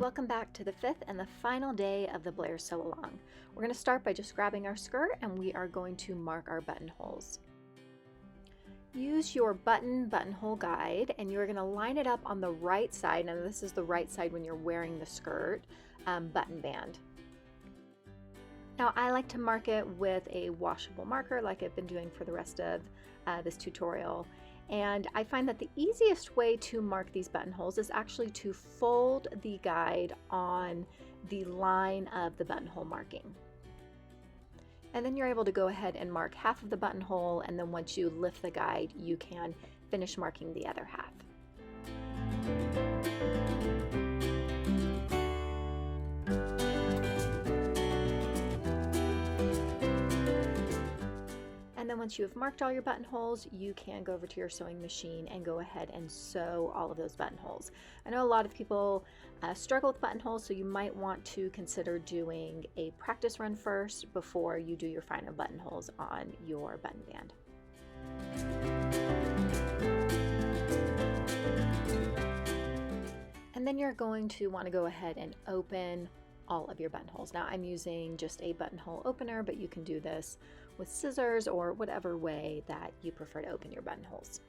Welcome back to the fifth and the final day of the Blair Sewalong. We're going to start by just grabbing our skirt and we are going to mark our buttonholes. Use your buttonhole guide and you're going to line it up on the right side. Now this is the right side when you're wearing the skirt button band. Now I like to mark it with a washable marker like I've been doing for the rest of this tutorial. And I find that the easiest way to mark these buttonholes is actually to fold the guide on the line of the buttonhole marking. And then you're able to go ahead and mark half of the buttonhole, and then once you lift the guide, you can finish marking the other half. And then once you have marked all your buttonholes, you can go over to your sewing machine and go ahead and sew all of those buttonholes. I know a lot of people struggle with buttonholes, so you might want to consider doing a practice run first before you do your final buttonholes on your button band. And then you're going to want to go ahead and open all of your buttonholes. Now I'm using just a buttonhole opener, but you can do this with scissors or whatever way that you prefer to open your buttonholes.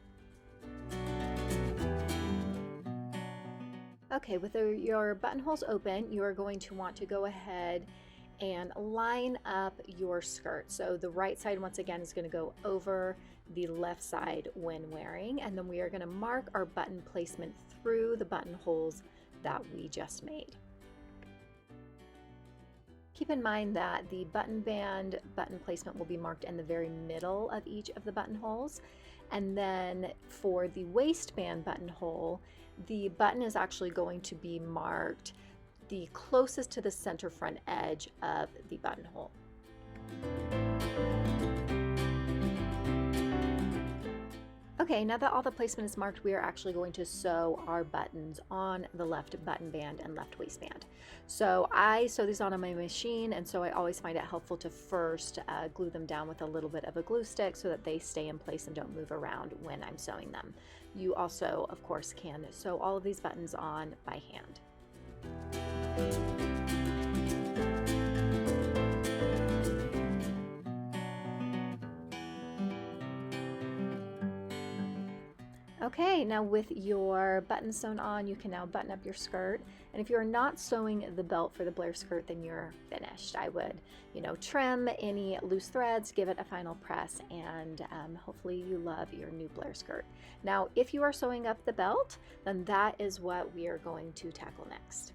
Okay, with your buttonholes open, you are going to want to go ahead and line up your skirt. So the right side once again is going to go over the left side when wearing, and then we are going to mark our button placement through the buttonholes that we just made. Keep in mind that the button band button placement will be marked in the very middle of each of the buttonholes. And then for the waistband buttonhole, the button is actually going to be marked the closest to the center front edge of the buttonhole. Okay, now that all the placement is marked, we are actually going to sew our buttons on the left button band and left waistband. So I sew these on my machine, and so I always find it helpful to first glue them down with a little bit of a glue stick so that they stay in place and don't move around when I'm sewing them. You also, of course, can sew all of these buttons on by hand. Okay, now with your buttons sewn on, you can now button up your skirt. And if you're not sewing the belt for the Blair skirt, then you're finished. I would, trim any loose threads, give it a final press, and hopefully you love your new Blair skirt. Now, if you are sewing up the belt, then that is what we are going to tackle next.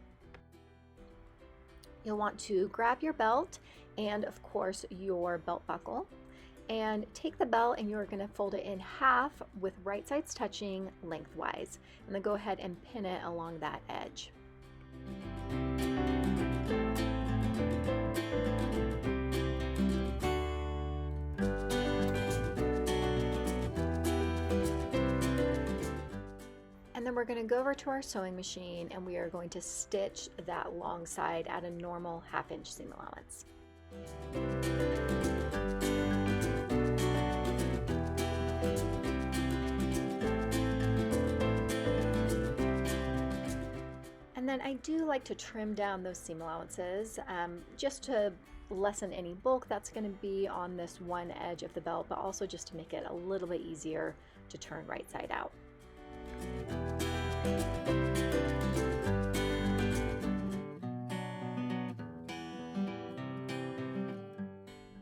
You'll want to grab your belt and, of course, your belt buckle. And take the belt and you're going to fold it in half with right sides touching lengthwise. And then go ahead and pin it along that edge. And then we're going to go over to our sewing machine and we are going to stitch that long side at a normal 1/2 inch seam allowance. And then I do like to trim down those seam allowances just to lessen any bulk that's going to be on this one edge of the belt, but also just to make it a little bit easier to turn right side out.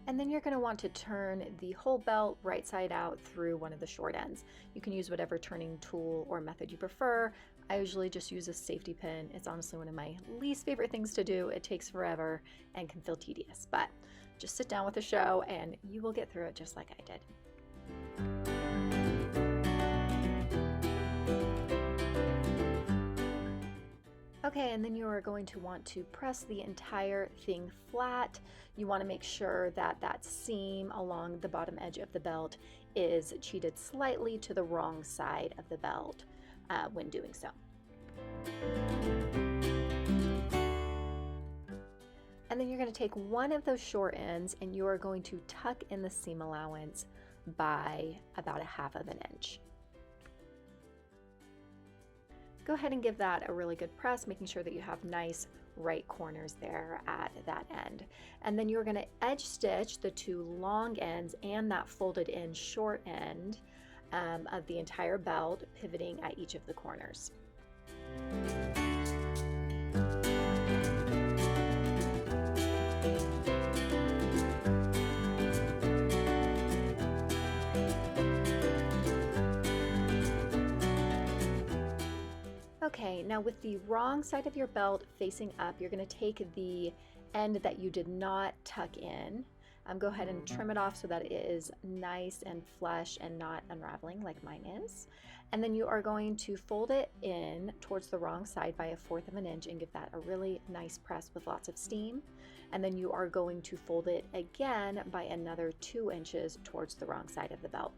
And then you're going to want to turn the whole belt right side out through one of the short ends. You can use whatever turning tool or method you prefer. I usually just use a safety pin. It's honestly one of my least favorite things to do. It takes forever and can feel tedious, but just sit down with the show and you will get through it just like I did. Okay, and then you are going to want to press the entire thing flat. You want to make sure that that seam along the bottom edge of the belt is cheated slightly to the wrong side of the belt when doing so. And then you're going to take one of those short ends and you are going to tuck in the seam allowance by about 1/2 of an inch. Go ahead and give that a really good press, making sure that you have nice right corners there at that end. And then you're going to edge stitch the two long ends and that folded in short end of the entire belt, pivoting at each of the corners. Okay, now with the wrong side of your belt facing up, you're going to take the end that you did not tuck in. Go ahead and trim it off so that it is nice and flush and not unraveling like mine is. And then you are going to fold it in towards the wrong side by 1/4 of an inch and give that a really nice press with lots of steam. And then you are going to fold it again by another 2 inches towards the wrong side of the belt.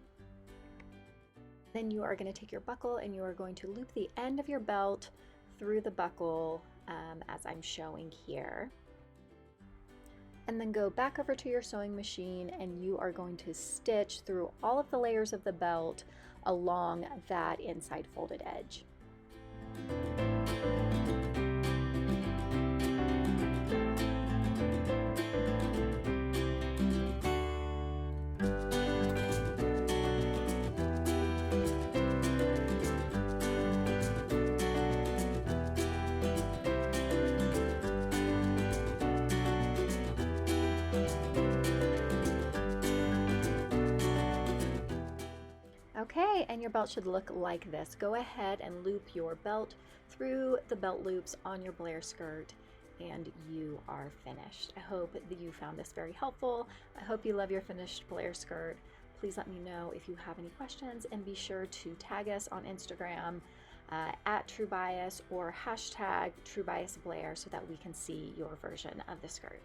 Then you are going to take your buckle and you are going to loop the end of your belt through the buckle as I'm showing here. And then go back over to your sewing machine and you are going to stitch through all of the layers of the belt along that inside folded edge. Okay, and your belt should look like this. Go ahead and loop your belt through the belt loops on your Blair skirt and you are finished. I hope that you found this very helpful. I hope you love your finished Blair skirt. Please let me know if you have any questions and be sure to tag us on Instagram at TrueBias or hashtag TrueBiasBlair so that we can see your version of the skirt.